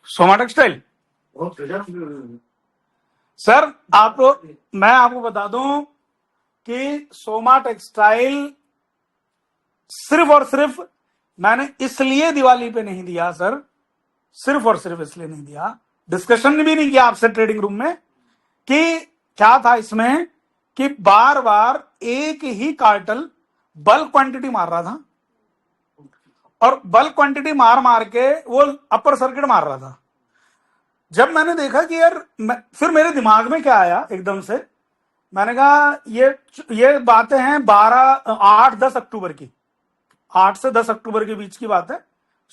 Soma textile sir, मैं आपको बता दूं कि सोमा टेक्सटाइल सिर्फ और सिर्फ मैंने इसलिए दिवाली पे नहीं दिया सर, सिर्फ और सिर्फ इसलिए नहीं दिया, डिस्कशन भी नहीं किया आपसे ट्रेडिंग रूम में कि क्या था इसमें कि बार बार एक ही कार्टल बल्क क्वांटिटी मार रहा था और बल्क क्वांटिटी मार मार के वो अपर सर्किट मार रहा था। जब मैंने देखा कि यार फिर मेरे दिमाग में क्या आया एकदम से, मैंने कहा ये बातें हैं 8-10 अक्टूबर की, 8 से 10 अक्टूबर के बीच की बात है।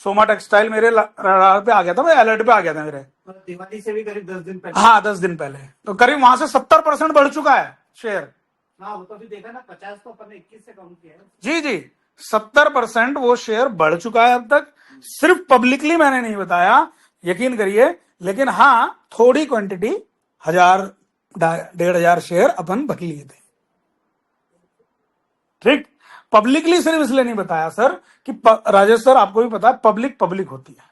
सोमा टेक्सटाइल मेरे रडार पे आ गया था, मैं अलर्ट पे आ गया था मेरे, दिवाली से भी करीब 10 दिन पहले। हाँ 10 दिन पहले, तो करीब वहां से 70% बढ़ चुका है शेयर। हाँ वो तो भी देखा ना, 50 तो अपन ने 21 से कम किया है। जी जी, 70% वो शेयर बढ़ चुका है अब तक। सिर्फ पब्लिकली मैंने नहीं बताया, यकीन करिए, लेकिन हाँ थोड़ी क्वांटिटी 1000-1500 शेयर अपन बक लिए थे। ठीक, पब्लिकली सिर्फ इसलिए नहीं बताया सर कि राजेश सर आपको भी पता है पब्लिक होती है,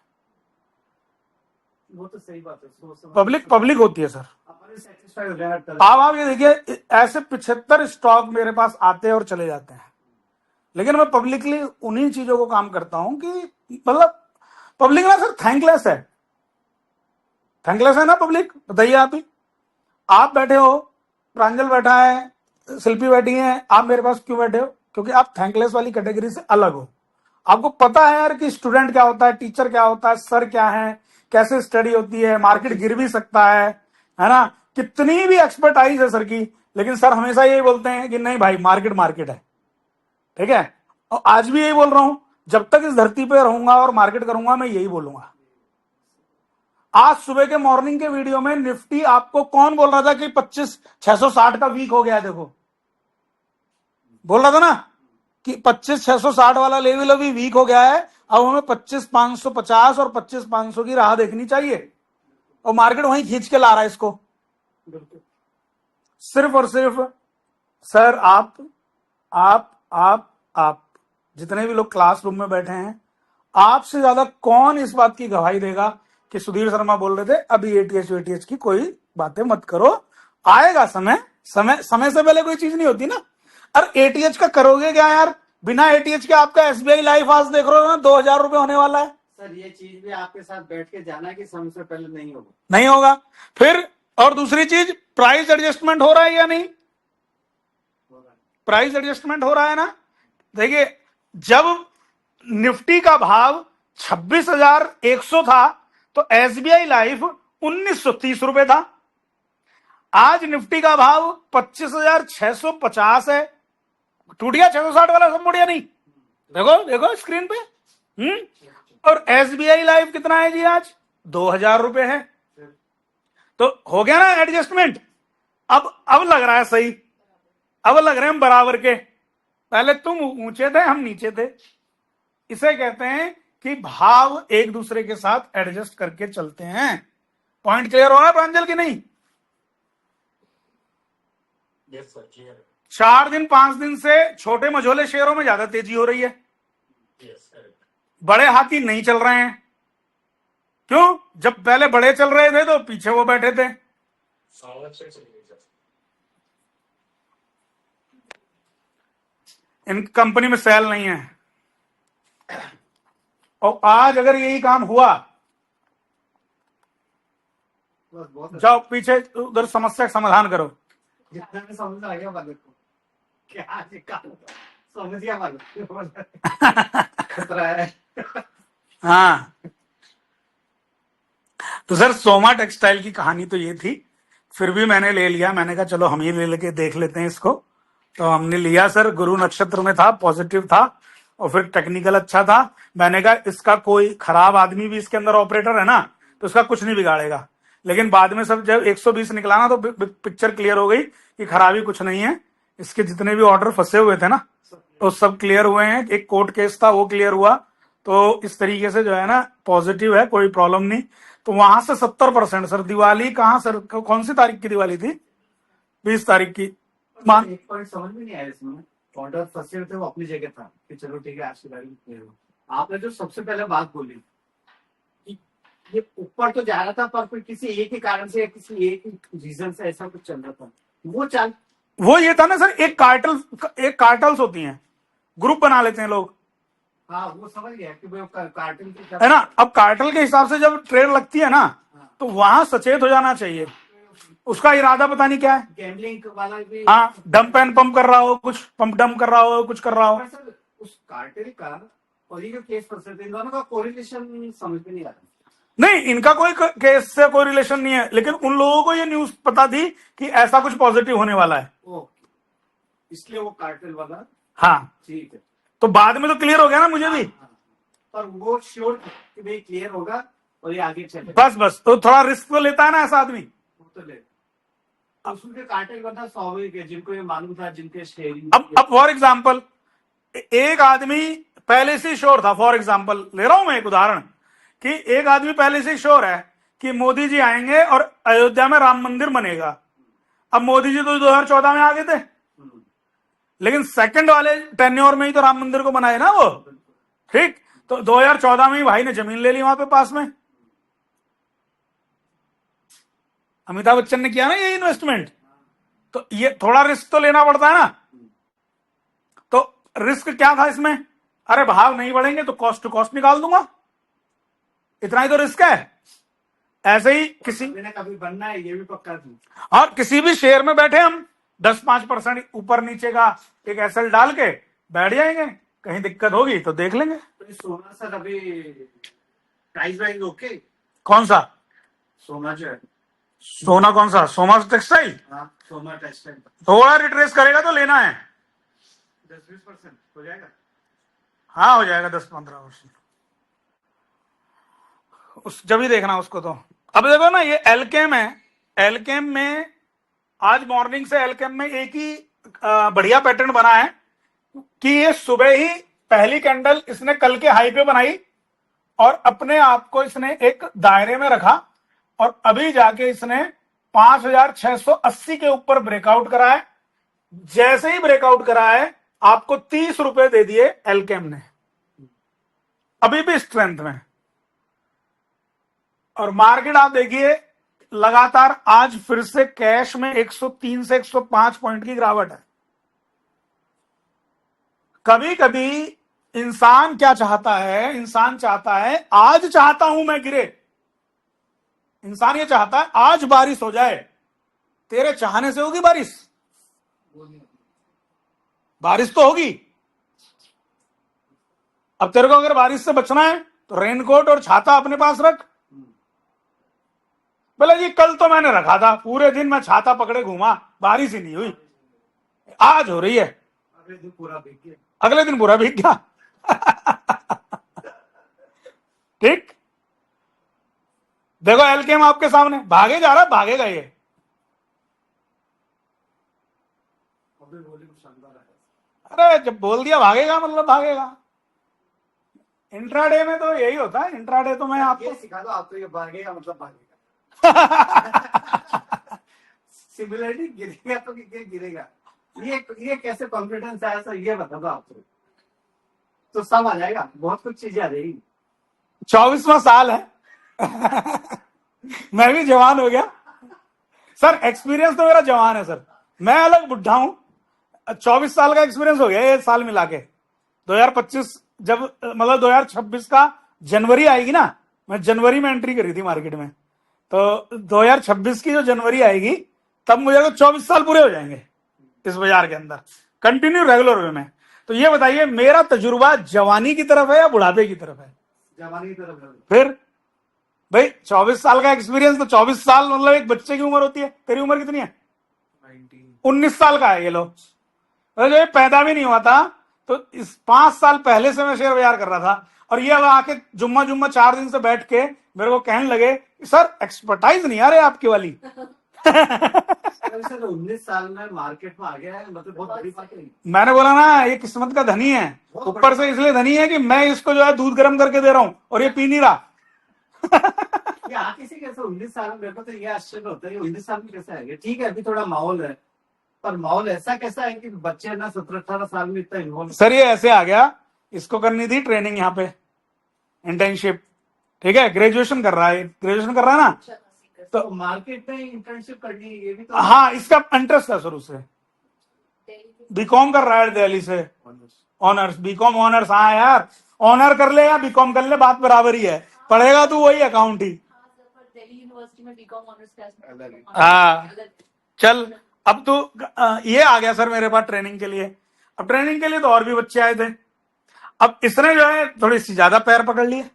वो तो सही बात है, पब्लिक होती है सर। आप ये देखिए, ऐसे 75 स्टॉक मेरे पास आते हैं और चले जाते हैं, लेकिन मैं पब्लिकली उन्हीं चीजों को काम करता हूं कि मतलब पब्लिक ना सर थैंकलेस है ना पब्लिक, बताइए आप ही। आप बैठे हो, प्रांजल बैठा है, शिल्पी बैठी है, आप मेरे पास क्यों बैठे हो? क्योंकि आप थैंकलेस वाली कैटेगरी से अलग हो। आपको पता है यार कि स्टूडेंट क्या होता है, टीचर क्या होता है, सर क्या है, कैसे स्टडी होती है, मार्केट गिर भी सकता है ना, कितनी भी एक्सपर्टाइज है सर की, लेकिन सर हमेशा यही बोलते हैं कि नहीं भाई मार्केट है। ठीक है, और आज भी यही बोल रहा हूं, जब तक इस धरती पे रहूंगा और मार्केट करूंगा मैं यही बोलूंगा। आज सुबह के मॉर्निंग के वीडियो में निफ्टी आपको कौन बोल रहा था कि 25,660 का वीक हो गया, देखो बोल रहा था ना कि 25,660 वाला लेवल अभी वीक हो गया है, अब हमें 25,550 और 25,500 की राह देखनी चाहिए, और मार्केट वहीं खींच के ला रहा है इसको। सिर्फ और सिर्फ सर आप जितने भी लोग क्लासरूम में बैठे हैं, आपसे ज्यादा कौन इस बात की गवाही देगा कि सुधीर शर्मा बोल रहे थे अभी एटीएच की कोई बातें मत करो, आएगा समय से पहले कोई चीज नहीं होती ना। अरे एटीएच का करोगे क्या यार, बिना एटीएच के आपका एसबीआई लाइफ आज देख रहे हो ना 2,000 रुपए होने वाला है। सर ये चीज भी आपके साथ बैठ के जाना कि समय से पहले नहीं होगा। फिर और दूसरी चीज, प्राइस एडजस्टमेंट हो रहा है या नहीं? प्राइस एडजस्टमेंट हो रहा है ना। देखिए, जब निफ्टी का भाव 26,100 था तो एसबीआई लाइफ 1,930 रुपए था। आज निफ्टी का भाव 25,650 है। टूट गया 660 वाला, सब मुड़िया नहीं, देखो स्क्रीन पे। और एसबीआई लाइफ कितना है जी आज? 2,000 रुपए है। तो हो गया ना एडजस्टमेंट। अब लग रहा है सही, अब लग रहे हैं हम बराबर के। पहले तुम ऊंचे थे, हम नीचे थे। इसे कहते हैं कि भाव एक दूसरे के साथ एडजस्ट करके चलते हैं। पॉइंट क्लियर हो रहा है प्रांजल की नहीं? Yes sir, clear. 4 दिन 5 दिन से छोटे मझोले शेयरों में ज्यादा तेजी हो रही है। Yes sir. बड़े हाथी नहीं चल रहे हैं। क्यों? जब पहले बड़े चल रहे थे तो पीछे वो बैठे थे। इन कंपनी में सेल नहीं है। और आज अगर यही काम हुआ, जाओ पीछे उधर समस्या का समाधान करो। जितना भी समझ आ गया बात को, क्या समझ गया बात खतरा है। हाँ, तो सर सोमा टेक्सटाइल की कहानी तो ये थी, फिर भी मैंने ले लिया। मैंने कहा चलो हम ही ले लेके देख लेते हैं इसको, तो हमने लिया सर। गुरु नक्षत्र में था, पॉजिटिव था, और फिर टेक्निकल अच्छा था। मैंने कहा इसका कोई खराब आदमी भी इसके अंदर ऑपरेटर है ना, तो इसका कुछ नहीं बिगाड़ेगा। लेकिन बाद में सब जब 120 निकला ना, तो पिक्चर क्लियर हो गई कि खराबी कुछ नहीं है। इसके जितने भी ऑर्डर फंसे हुए थे ना, तो सब क्लियर हुए हैं। एक कोर्ट केस था, वो क्लियर हुआ। तो इस तरीके से जो है ना पॉजिटिव है, कोई प्रॉब्लम नहीं। तो वहां से 70% सर। दिवाली कहाँ सर, कौन सी तारीख की दिवाली थी? 20 तारीख की। एक पॉइंट समझ में नहीं आया इसमें, ऑर्डर फंसे हुए थे वो अपनी जगह था कि चलो ठीक है आज की तारीख आपने जो सबसे पहले बात बोली कि ये ऊपर तो जा रहा था पर फिर किसी एक ही कारण से या किसी एक ही रीजन से ऐसा कुछ चल रहा था, वो चाल वो ये था ना सर, एक कार्टल्स होती हैं, ग्रुप बना लेते हैं लोग, हाँ वो समझ गया कि वो कार्टून की है ना। अब कार्टल के हिसाब से जब ट्रेड लगती है ना, तो वहां सचेत हो जाना चाहिए। उसका इरादा पता नहीं क्या है, गैम्बलिंग वाला भी। हाँ, डंप एंड पंप कर रहा हो, कुछ पंप डंप कर रहा हो, कुछ कर रहा हो। पर सर उस कार्टेल का और ये जो केस परसेंट इन दोनों का कोरिलेशन समझ में नहीं आ रहा। नहीं, इनका कोई केस से कोई रिलेशन नहीं है, लेकिन उन लोगों को ये न्यूज पता थी कि ऐसा कुछ पॉजिटिव होने वाला है, इसलिए वो कार्टेल वाला। हाँ, ठीक है, तो बाद में तो क्लियर हो गया ना मुझे भी। हाँ, पर वो श्योर कि भाई क्लियर होगा और ये आगे चले। बस तो थोड़ा रिस्क तो लेता है ना ऐसा आदमी, वो तो ले उसके कार्टेल करना स्वाभाविक है, जिनको ये मालूम था, जिनके शेयरिंग। अब फॉर एग्जाम्पल एक आदमी पहले से श्योर था, फॉर एग्जाम्पल ले रहा हूं मैं एक उदाहरण, कि एक आदमी पहले से श्योर है कि मोदी जी आएंगे और अयोध्या में राम मंदिर बनेगा। अब मोदी जी तो 2014 में आ गए थे, लेकिन सेकंड वाले टेन्योर में ही तो राम मंदिर को बनाए ना वो, ठीक। तो 2014 में ही भाई ने जमीन ले ली वहां पे पास में, अमिताभ बच्चन ने किया ना ये इन्वेस्टमेंट। तो ये थोड़ा रिस्क तो लेना पड़ता है ना। तो रिस्क क्या था इसमें, अरे भाव नहीं बढ़ेंगे तो कॉस्ट टू कॉस्ट निकाल दूंगा, इतना ही तो रिस्क है। ऐसे ही किसी ने कभी बनना है ये भी पक्का थी। और किसी भी शेयर में बैठे हम 10-5% ऊपर नीचे का एक एसएल डाल के बैठ जाएंगे, कहीं दिक्कत होगी तो देख लेंगे। तो सोना सर अभी प्राइस वाइज ओके? कौन सा सोना जो है, सोना कौन सा, सोमा टेक्सटाइल? हाँ सोना टेक्सटाइल थोड़ा रिट्रेस करेगा तो लेना है, 10-20% हो जाएगा। हाँ हो जाएगा 10-15%, उस जब ही देखना उसको। तो अब देखो ना, ये एलकेम है, एलकेम में आज मॉर्निंग से एलकेम में एक ही बढ़िया पैटर्न बना है कि ये सुबह ही पहली कैंडल इसने कल के हाई पे बनाई और अपने आप को इसने एक दायरे में रखा और अभी जाके इसने 5680 के ऊपर ब्रेकआउट करा है। जैसे ही ब्रेकआउट करा है आपको 30 रुपए दे दिए एलकेम ने, अभी भी स्ट्रेंथ में। और मार्केट आप देखिए लगातार आज फिर से कैश में 103 से 105 पॉइंट की गिरावट है। कभी कभी इंसान क्या चाहता है, इंसान चाहता है आज चाहता हूं मैं गिरे, इंसान ये चाहता है आज बारिश हो जाए। तेरे चाहने से होगी बारिश? बारिश तो होगी। अब तेरे को अगर बारिश से बचना है तो रेनकोट और छाता अपने पास रख। बोला जी कल तो मैंने रखा था, पूरे दिन मैं छाता पकड़े घूमा, बारिश ही नहीं हुई, आज हो रही है, अगले दिन पूरा भीग गया। अगले दिन पूरा भीग गया। ठीक, देखो एलकेएम आपके सामने भागे जा रहा, भागेगा ये। अरे जब बोल दिया भागेगा मतलब भागेगा। इंट्राडे में तो यही होता है, इंट्राडे तो मैं आपको सिखा दो, आप तो ये भागेगा मतलब भागेगा। सिमिलरली गिरेगा तो गिरेगा, ये कैसे कॉन्फिडेंस आया सर, ये बता दो आप तो सब आ जाएगा, बहुत कुछ चीजें आ जाएगी। 24वां साल है। मैं भी जवान हो गया सर, एक्सपीरियंस तो मेरा जवान है सर, मैं अलग बुढ़ा हूं। 24 साल का एक्सपीरियंस हो गया ये साल मिला के। 2025 जब मतलब 2026 का जनवरी आएगी ना, मैं जनवरी में एंट्री करी थी मार्केट में, तो 2026 की जो जनवरी आएगी तब मुझे तो 24 साल पूरे हो जाएंगे इस बाजार के अंदर कंटिन्यू रेगुलर वे में। तो ये बताइए मेरा तजुर्बा जवानी की तरफ है या बुढ़ापे की तरफ है? जवानी की तरफ है। फिर भाई 24 साल का एक्सपीरियंस, तो 24 साल मतलब एक बच्चे की उम्र होती है। तेरी उम्र कितनी है? 19 साल का है ये लोग। तो जो पैदा भी नहीं हुआ था तो इस 5 साल पहले से मैं शेयर बाजार कर रहा था, और ये अब आके जुम्मा 4 दिन से बैठ के मेरे को कहने लगे सर एक्सपर्टाइज नहीं आ रही आपकी वाली। सर 19 साल में मार्केट में आ गया है, मतलब बहुत बड़ी बात है। मैंने बोला ना ये किस्मत का धनी है, ऊपर से इसलिए धनी है कि मैं इसको जो है दूध गर्म करके दे रहा हूं और ये पी नहीं रहा। ये आके से कैसे 19 साल में, मेरे को तो ये आश्चर्य होता है 19 साल में कैसे आ गया। ठीक है अभी थोड़ा माहौल है, पर माहौल ऐसा कैसा है कि बच्चे ना 17-18 साल में इतना इन्वॉल्व। सर ये ऐसे आ गया इसको करनी थी ट्रेनिंग यहाँ पे, इंटर्नशिप, ठीक है, ग्रेजुएशन कर रहा है, ग्रेजुएशन कर रहा है ना, तो मार्केट में इंटर्नशिप करनी है, ये भी तो हाँ इसका इंटरेस्ट है शुरू से, बीकॉम कर रहा है दिल्ली से, ऑनर्स, बीकॉम ऑनर्स, हाँ यार ऑनर कर ले या बीकॉम कर ले बात बराबर ही है, पढ़ेगा तू वही अकाउंट ही। दिल्ली यूनिवर्सिटी में बीकॉम ऑनर्स क्लास हाँ चल, अब तो ये आ गया सर मेरे पास ट्रेनिंग के लिए। अब ट्रेनिंग के लिए तो और भी बच्चे आए थे, अब इसने जो है थोड़ी सी ज्यादा पैर पकड़ लिए,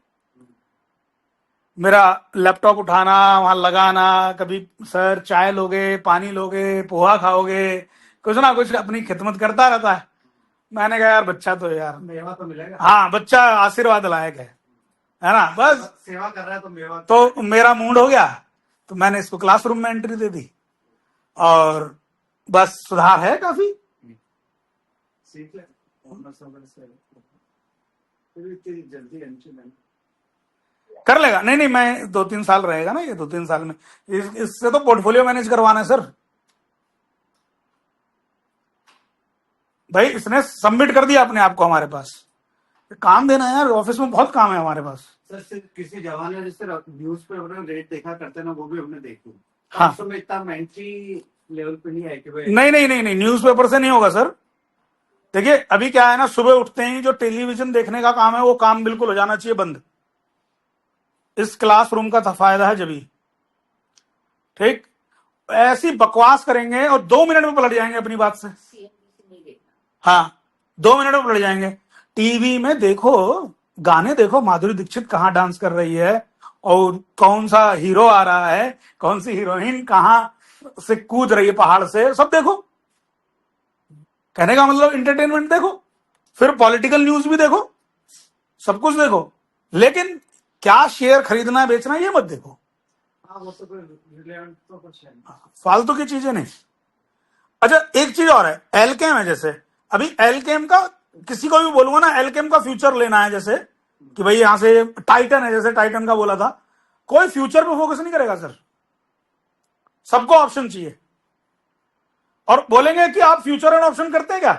मेरा लैपटॉप उठाना, वहां लगाना, कभी सर चाय लोगे, पानी लोगे, पोहा खाओगे, कुछ ना कुछ अपनी खिदमत करता रहता है। मैंने कहा यार बच्चा तो यार, मेवा तो मिलेगा। हाँ बच्चा आशीर्वाद लायक है ना, बस सेवा कर रहा है तो मेवा तो मेरा मूड हो गया, तो मैंने इसको क्लासरूम में एंट्री दे दी और बस सुधार है काफी। सीख ले, फिर इतनी जल्दी एंट्री नहीं कर लेगा, नहीं नहीं मैं 2-3 साल रहेगा ना ये, 2-3 साल में इससे तो पोर्टफोलियो मैनेज करवाना है सर। भाई इसने सबमिट कर दिया अपने आप को हमारे पास, काम देना है यार, ऑफिस में बहुत काम है हमारे पास। सर सिर्फ किसी जवान ने जिससे न्यूज पेपर में रेट देखा करते ना, वो भी हमने देखी। हाँ। उस समय इतना मेंटली लेवल पे नहीं है कि भाई नहीं न्यूज़पेपर से नहीं होगा सर। देखिए अभी क्या है ना, सुबह उठते ही जो टेलीविजन देखने का काम है वो काम बिल्कुल हो जाना चाहिए बंद। इस क्लासरूम का फायदा है जब, ठीक, ऐसी बकवास करेंगे और 2 मिनट में पलट जाएंगे अपनी बात से। हाँ 2 मिनट में पलट जाएंगे। टीवी में देखो, गाने देखो, माधुरी दीक्षित कहाँ डांस कर रही है और कौन सा हीरो आ रहा है, कौन सी हीरोइन कहाँ से कूद रही है पहाड़ से, सब देखो। कहने का मतलब इंटरटेनमेंट देखो, फिर पॉलिटिकल न्यूज भी देखो, सब कुछ देखो, लेकिन क्या शेयर खरीदना है बेचना है ये मत देखो। हाँ वो तो कोई रिलेवेंट तो कुछ है नहीं। फालतू की चीजें नहीं। अच्छा एक चीज और है, एलकेम है, जैसे अभी एलकेम का किसी को भी बोलूंगा ना, एलकेम का फ्यूचर लेना है, जैसे कि भाई यहां से टाइटन है, जैसे टाइटन का बोला था, कोई फ्यूचर पे फोकस नहीं करेगा सर, सबको ऑप्शन चाहिए। और बोलेंगे कि आप फ्यूचर एंड ऑप्शन करते हैं क्या,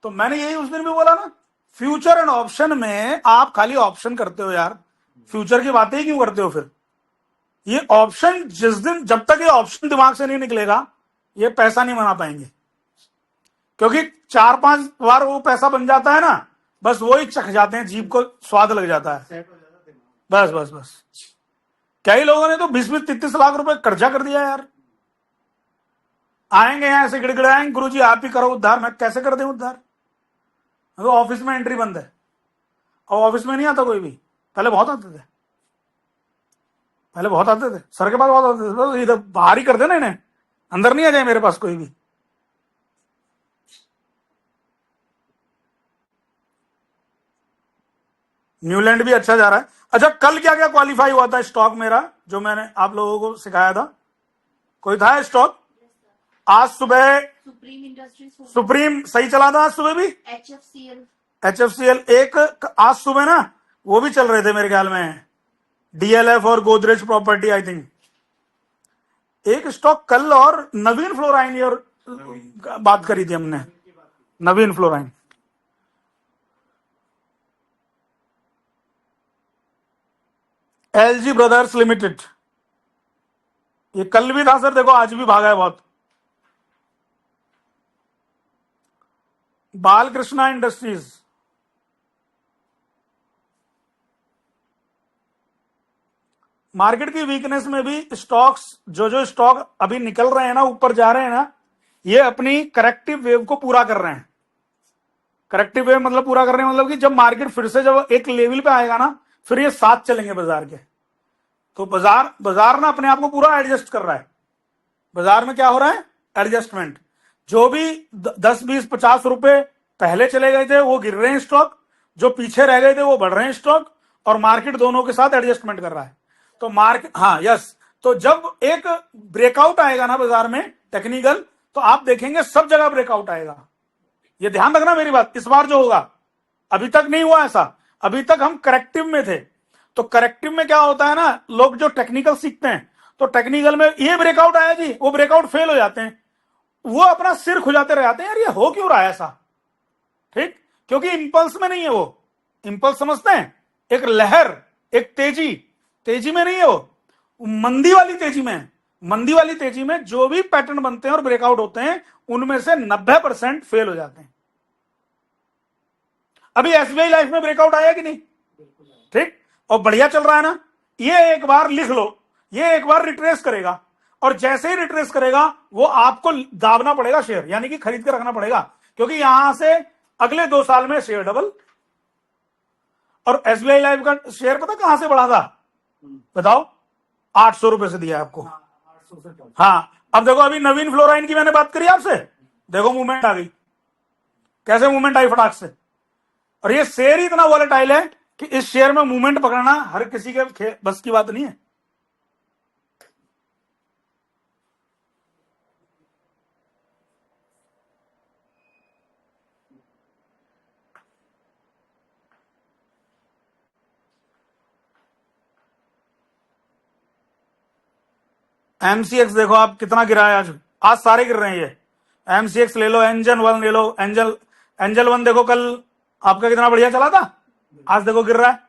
तो मैंने यही उस दिन भी बोला ना, फ्यूचर एंड ऑप्शन में आप खाली ऑप्शन करते हो यार, फ्यूचर की बातें ही क्यों करते हो फिर। ये ऑप्शन जिस दिन, जब तक ये ऑप्शन दिमाग से नहीं निकलेगा ये पैसा नहीं बना पाएंगे, क्योंकि 4-5 बार वो पैसा बन जाता है ना, बस वो ही चख जाते हैं, जीभ को स्वाद लग जाता है, सेट हो जाता दिमाग। बस बस बस। कई लोगों ने तो 20-30 लाख रुपए कर्जा कर दिया यार, आएंगे यहां ऐसे गिड़गिड़ाएंगे, गुरुजी आप ही करो उद्धार। मैं कैसे कर दें उद्धार, तो ऑफिस में एंट्री बंद है, और ऑफिस में नहीं आता कोई भी, पहले बहुत आते थे, पहले बहुत आते थे, सर के पास बहुत आते थे, बस इधर बाहर ही कर देना इन्हें, अंदर नहीं आ जाए मेरे पास कोई भी। न्यूलैंड भी अच्छा जा रहा है। अच्छा कल क्या क्या क्वालिफाई हुआ था स्टॉक मेरा, जो मैंने आप लोगों को सिखाया था, कोई था स्टॉक आज सुबह? सुप्रीम इंडस्ट्रीज, सुप्रीम सही चला था आज सुबह भी, HFCL, HFCL एक आज सुबह ना वो भी चल रहे थे मेरे ख्याल में, DLF और गोदरेज प्रॉपर्टी आई थिंक, एक स्टॉक कल, और नवीन फ्लोराइन और बात करी थी हमने, नवीन फ्लोराइन। LG ब्रदर्स लिमिटेड ये कल भी था सर, देखो आज भी भागा है बहुत। बालकृष्णा इंडस्ट्रीज, मार्केट की वीकनेस में भी स्टॉक्स, जो स्टॉक अभी निकल रहे हैं ना, ऊपर जा रहे हैं ना, ये अपनी करेक्टिव वेव को पूरा कर रहे हैं। करेक्टिव वेव मतलब पूरा कर रहे हैं, मतलब कि जब मार्केट फिर से जब एक लेवल पे आएगा ना, फिर ये साथ चलेंगे बाजार के। तो बाजार ना अपने आप को पूरा एडजस्ट कर रहा है। बाजार में क्या हो रहा है, एडजस्टमेंट। जो भी 10-20-50 रुपए पहले चले गए थे वो गिर रहे हैं स्टॉक, जो पीछे रह गए थे वो बढ़ रहे हैं स्टॉक, और मार्केट दोनों के साथ एडजस्टमेंट कर रहा है। तो मार्केट, हाँ यस, तो जब एक ब्रेकआउट आएगा ना बाजार में टेक्निकल, तो आप देखेंगे सब जगह ब्रेकआउट आएगा। ये ध्यान रखना मेरी बात, इस बार जो होगा, अभी तक नहीं हुआ ऐसा, अभी तक हम करेक्टिव में थे। तो करेक्टिव में क्या होता है ना, लोग जो टेक्निकल सीखते हैं, तो टेक्निकल में ये ब्रेकआउट आया जी, वो ब्रेकआउट फेल हो जाते हैं, वो अपना सिर खुजाते रह जाते हैं, यार ये हो क्यों रहा है ऐसा, ठीक, क्योंकि इंपल्स में नहीं है वो। इंपल्स समझते हैं, एक लहर, एक तेजी, तेजी में नहीं है वो, मंदी वाली तेजी में है। मंदी वाली तेजी में जो भी पैटर्न बनते हैं और ब्रेकआउट होते हैं उनमें से 90% फेल हो जाते हैं। अभी एसबीआई लाइफ में ब्रेकआउट आया कि नहीं? ठीक, और बढ़िया चल रहा है ना। ये एक बार लिख लो, ये एक बार रिट्रेस करेगा, और जैसे ही रिट्रेस करेगा वो आपको दाबना पड़ेगा शेयर, यानी कि खरीद के रखना पड़ेगा, क्योंकि यहां से अगले 2 साल में शेयर डबल। और एसबीआई लाइफ का शेयर पता कहां से बढ़ा था? बताओ। 800 रुपए से दिया आपको। 800 से कम। हाँ, अब देखो अभी नवीन फ्लोराइन की मैंने बात करी आपसे, देखो मूवमेंट आ गई, कैसे मूवमेंट आई फटाक से। और ये शेयर ही इतना वॉलेटाइल है कि इस शेयर में मूवमेंट पकड़ना हर किसी के बस की बात नहीं है। एमसीएक्स देखो आप कितना गिरा है आज, आज सारे गिर रहे हैं ये। एमसीएक्स ले लो, एंजल वन ले लो, एंजल वन देखो कल आपका कितना बढ़िया चला था, आज देखो गिर रहा है।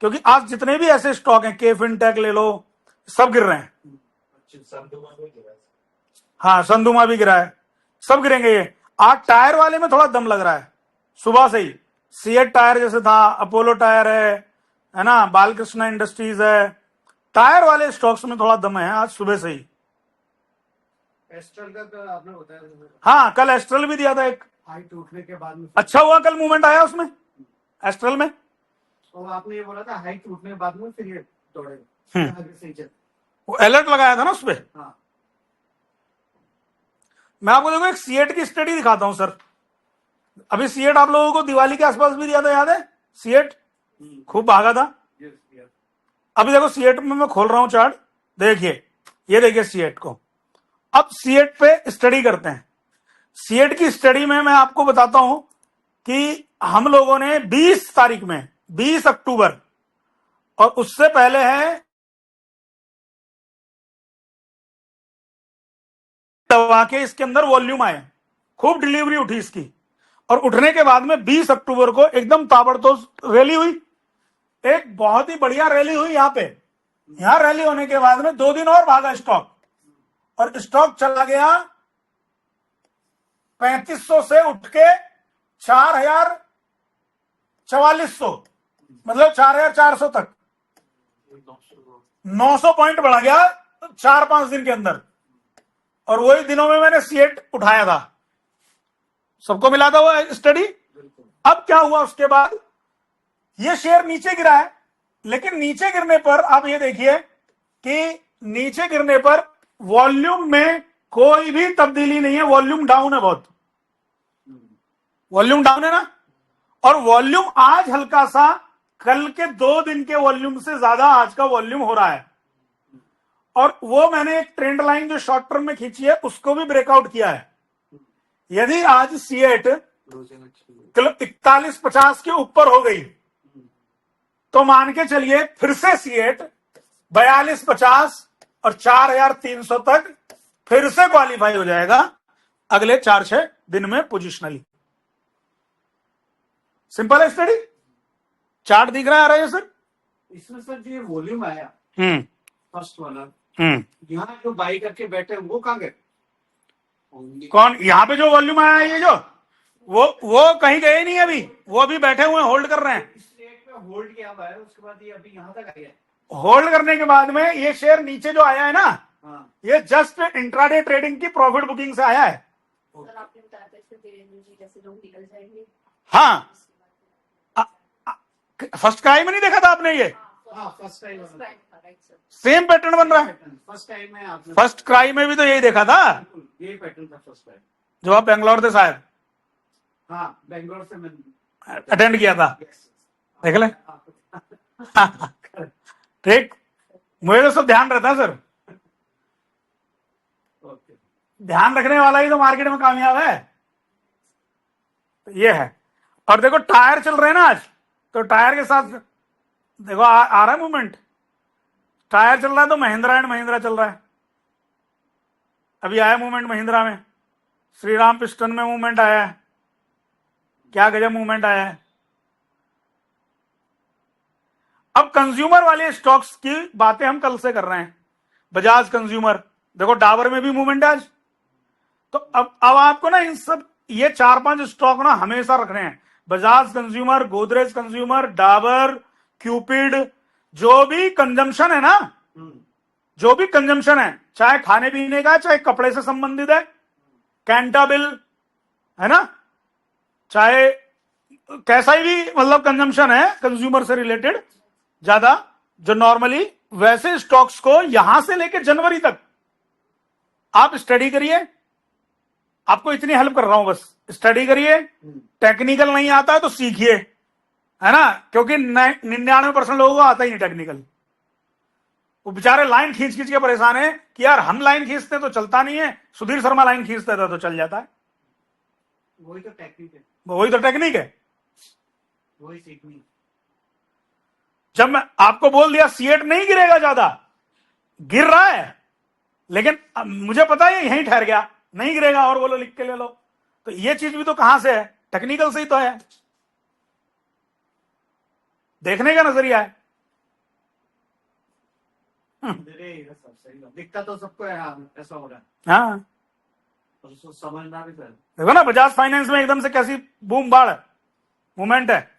क्योंकि आज जितने भी ऐसे स्टॉक हैं, के फिनटेक ले लो, सब गिर रहे हैं। हाँ, संधुमा भी गिरा है, सब गिरेंगे ये। आज टायर वाले में थोड़ा दम लग रहा है सुबह से ही। सीएट टायर जैसे था, अपोलो टायर है ना, बालकृष्ण इंडस्ट्रीज है, टायर वाले स्टॉक्स में थोड़ा दम है आज सुबह से ही। एस्ट्रल का तो आपने बताया, हाँ, कल एस्ट्रल भी दिया था एक, हाई टूटने के बाद में अच्छा हुआ कल मूवमेंट आया उसमें, एस्ट्रल में। और आपने ये बोला था हाई टूटने के बाद में फिर ये दौड़े आगे से ही चल। वो अलर्ट लगाया था ना उसपे। हाँ, मैं आपको देखो एक सीएट की स्टडी दिखाता हूं सर। अभी सीएट आप लोगों को दिवाली के आसपास भी दिया था, याद है? सीएट खूब भागा था। अभी देखो सीएट में मैं खोल रहा हूं चार्ट, देखिए, ये देखिए सीएट को। अब सीएट पे स्टडी करते हैं। सीएट की स्टडी में मैं आपको बताता हूं कि हम लोगों ने 20 तारीख में, 20 अक्टूबर, और उससे पहले है दबा के इसके अंदर वॉल्यूम आए, खूब डिलीवरी उठी इसकी, और उठने के बाद में 20 अक्टूबर को एकदम ताबड़तोड़ रैली हुई, एक बहुत ही बढ़िया रैली हुई यहां पे। यहां रैली होने के बाद में 2 दिन और भागा स्टॉक, और स्टॉक चला गया 3500 से उठ के 4400, मतलब 4400 तक 900 पॉइंट बढ़ा गया 4-5 दिन के अंदर। और वही दिनों में मैंने सीएट उठाया था, सबको मिला था वो स्टडी। अब क्या हुआ उसके बाद, ये शेयर नीचे गिरा है, लेकिन नीचे गिरने पर आप ये देखिए कि नीचे गिरने पर वॉल्यूम में कोई भी तब्दीली नहीं है, वॉल्यूम डाउन है, बहुत वॉल्यूम डाउन है ना। और वॉल्यूम आज हल्का सा कल के 2 दिन के वॉल्यूम से ज्यादा आज का वॉल्यूम हो रहा है। और वो मैंने एक ट्रेंड लाइन जो शॉर्ट टर्म में खींची है उसको भी ब्रेकआउट किया है। यदि आज सीएट 4150 के ऊपर हो गई तो मान के चलिए फिर से सीएट 4250 और 4300 तक फिर से क्वालिफाई हो जाएगा अगले 4-6 दिन में पोजिशनली। सिंपल है स्टडी, चार्ट दिख रहा है सर। इसमें सर जो ये वॉल्यूम आया फर्स्ट वाला, यहाँ जो बाई करके बैठे हैं वो कहाँ गए? कौन? यहाँ पे जो वॉल्यूम आया है, ये जो वो कहीं गए नहीं अभी, वो अभी बैठे हुए होल्ड कर रहे हैं। इस रेट पे होल्ड किया हुआ है, उसके बाद ये अभी यहाँ तक आया है। होल्ड करने के बाद में ये शेयर नीचे जो आया है ना, हाँ, ये जस्ट इंट्राडे ट्रेडिंग की प्रॉफिट बुकिंग से आया है। सर आपने बताया था इससे वीरेंद्र जी जैसे लोग निकल जाएंगे। हाँ, फर्स्ट क्राई में नहीं देखा था आपने? ये हाँ, first time right sir. Same pattern बन रहा है। फर्स्ट टाइम में आपने फर्स्ट क्राई में भी तो यही देखा था, ये पैटर्न था फर्स्ट टाइम। जब आप बेंगलोर थे शायद, हाँ, बेंगलोर से मैंने अटेंड किया था, देख ले। ठीक, मुझे तो सब ध्यान रहता है सर, ध्यान रखने वाला ही तो मार्केट में कामयाब है। तो ये है। और देखो टायर चल रहे हैं ना आज, तो टायर के साथ देखो आ रहा है मूवमेंट। टायर चल रहा है तो महिंद्रा एंड महिंद्रा चल रहा है, अभी आया मूवमेंट महिंद्रा में, श्रीराम पिस्टन में मूवमेंट आया है, क्या गजब मूवमेंट आया है। अब कंज्यूमर वाले स्टॉक्स की बातें हम कल से कर रहे हैं। बजाज कंज्यूमर, देखो डाबर में भी मूवमेंट है आज। तो अब आपको ना इन सब ये 4-5 स्टॉक ना हमेशा रखने हैं। Bajaj consumer, Godrej consumer, Dabur, Cupid, जो भी कंजम्पशन है ना, जो भी कंजम्पशन है, चाहे खाने पीने का, चाहे कपड़े से संबंधित है, कैंटाबिल है ना, चाहे कैसा ही भी मतलब कंजम्पशन है कंज्यूमर से रिलेटेड ज्यादा, जो नॉर्मली, वैसे स्टॉक्स को यहां से लेकर जनवरी तक आप स्टडी करिए। आपको इतनी हेल्प कर रहा हूं, बस स्टडी करिए। टेक्निकल नहीं आता है तो सीखिए, है ना, क्योंकि 99% लोगों को आता ही नहीं टेक्निकल। वो बेचारे लाइन खींच खींच के परेशान है कि यार हम लाइन खींचते तो चलता नहीं है, सुधीर शर्मा लाइन खींचते था तो चल जाता है। वही तो टेक्निक है, वही तो टेक्निक है। वही सीखनी। जब मैं आपको बोल दिया सीएट नहीं गिरेगा, ज्यादा गिर रहा है, लेकिन मुझे पता है यहीं ठहर गया, नहीं गिरेगा, और बोलो लिख के ले लो, तो ये चीज भी तो कहां से है, टेक्निकल से ही तो है, देखने का नजरिया है। दिखता तो सबको है, हाँ, ऐसा हो रहा है, हाँ, और उसको समझना भी सर। देखो ना बजाज फाइनेंस में एकदम से कैसी बूम बाढ़ मूवमेंट है।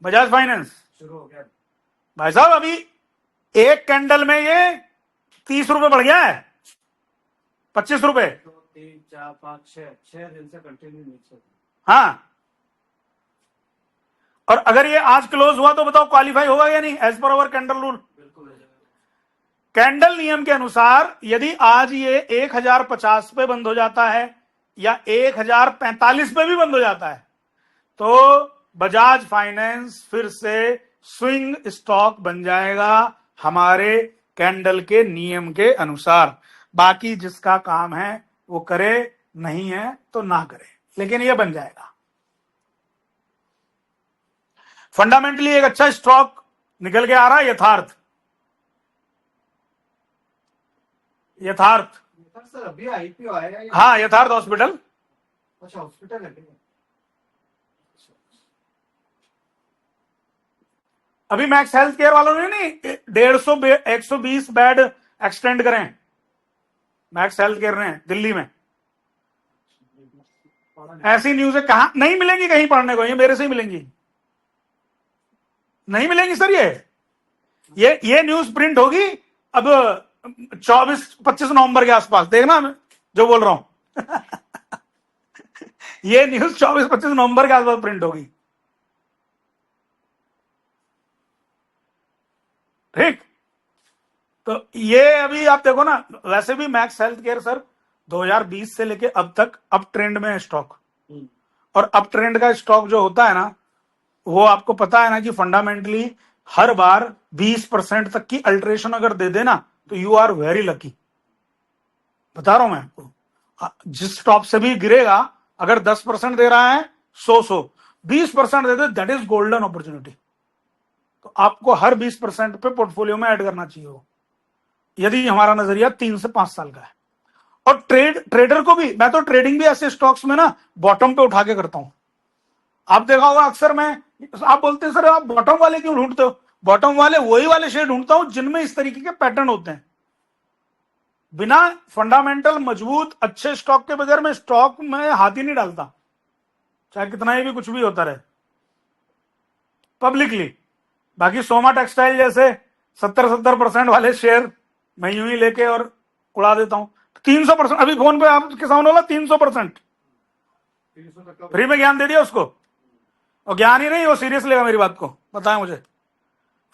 बजाज फाइनेंस शुरू हो गया। भाई साहब अभी एक कैंडल में ये 30 रुपए बढ़ गया है, 25 रुपए। 2 3 4 5 6 दिन से कंटिन्यू नीचे। हाँ, और अगर ये आज क्लोज हुआ तो बताओ क्वालिफाई होगा या नहीं, एज पर अवर कैंडल रूल। बिल्कुल कैंडल नियम के अनुसार यदि आज ये 1050 पे बंद हो जाता है या 1045 पे भी बंद हो जाता है तो बजाज फाइनेंस फिर से स्विंग स्टॉक बन जाएगा हमारे कैंडल के नियम के अनुसार। बाकी जिसका काम है वो करे, नहीं है तो ना करे, लेकिन ये बन जाएगा। फंडामेंटली एक अच्छा स्टॉक निकल के आ रहा है, यथार्थ। यथार्थ, सर अभी आईपीओ आया है। हाँ, यथार्थ हॉस्पिटल। अच्छा, हॉस्पिटल है। अभी मैक्स हेल्थ केयर वालों ने नहीं 120 बेड एक्सटेंड करें, मैक्स हेल्थ केयर ने दिल्ली में। ऐसी न्यूज है, कहां नहीं मिलेंगी कहीं पढ़ने को, ये मेरे से ही मिलेंगी, नहीं मिलेंगी सर। ये न्यूज प्रिंट होगी अब 24-25 नवंबर के आसपास, देखना मैं जो बोल रहा हूं ये न्यूज 24-25 नवंबर के आसपास प्रिंट होगी, ठीक। तो ये अभी आप देखो ना, वैसे भी मैक्स हेल्थ केयर सर 2020 से लेके अब तक अप ट्रेंड में है स्टॉक, और अप ट्रेंड का स्टॉक जो होता है ना, वो आपको पता है ना कि फंडामेंटली हर बार 20% तक की अल्ट्रेशन अगर दे देना तो यू आर वेरी लकी। बता रहा हूं मैं आपको, जिस स्टॉप से भी गिरेगा अगर 10% दे रहा है 100 20% दे दे, दैट इज गोल्डन अपॉर्चुनिटी। तो आपको हर 20% पे पोर्टफोलियो में ऐड करना चाहिए हो, यदि हमारा नजरिया 3 से 5 साल का है। और ट्रेडर को भी, मैं तो ट्रेडिंग भी ऐसे स्टॉक्स में ना बॉटम पे उठा के करता हूं। आप देखा होगा अक्सर मैं, आप बोलते हैं सर आप बॉटम वाले क्यों ढूंढते हो, बॉटम वाले वही वाले शेयर ढूंढता हूं जिनमें इस तरीके के पैटर्न होते हैं। बिना फंडामेंटल मजबूत अच्छे स्टॉक के बगैर मैं स्टॉक में हाथ ही नहीं डालता, चाहे कितना ही भी कुछ भी होता रहे पब्लिकली। बाकी सोमा टेक्सटाइल जैसे 70% वाले शेयर मैं यूं ही लेके और उड़ा देता हूं। 300%, अभी फोन पे आपके सामने वाला 300% फ्री में ज्ञान दे दिया उसको, और ज्ञान ही नहीं, वो सीरियस लेगा मेरी बात को, बताया मुझे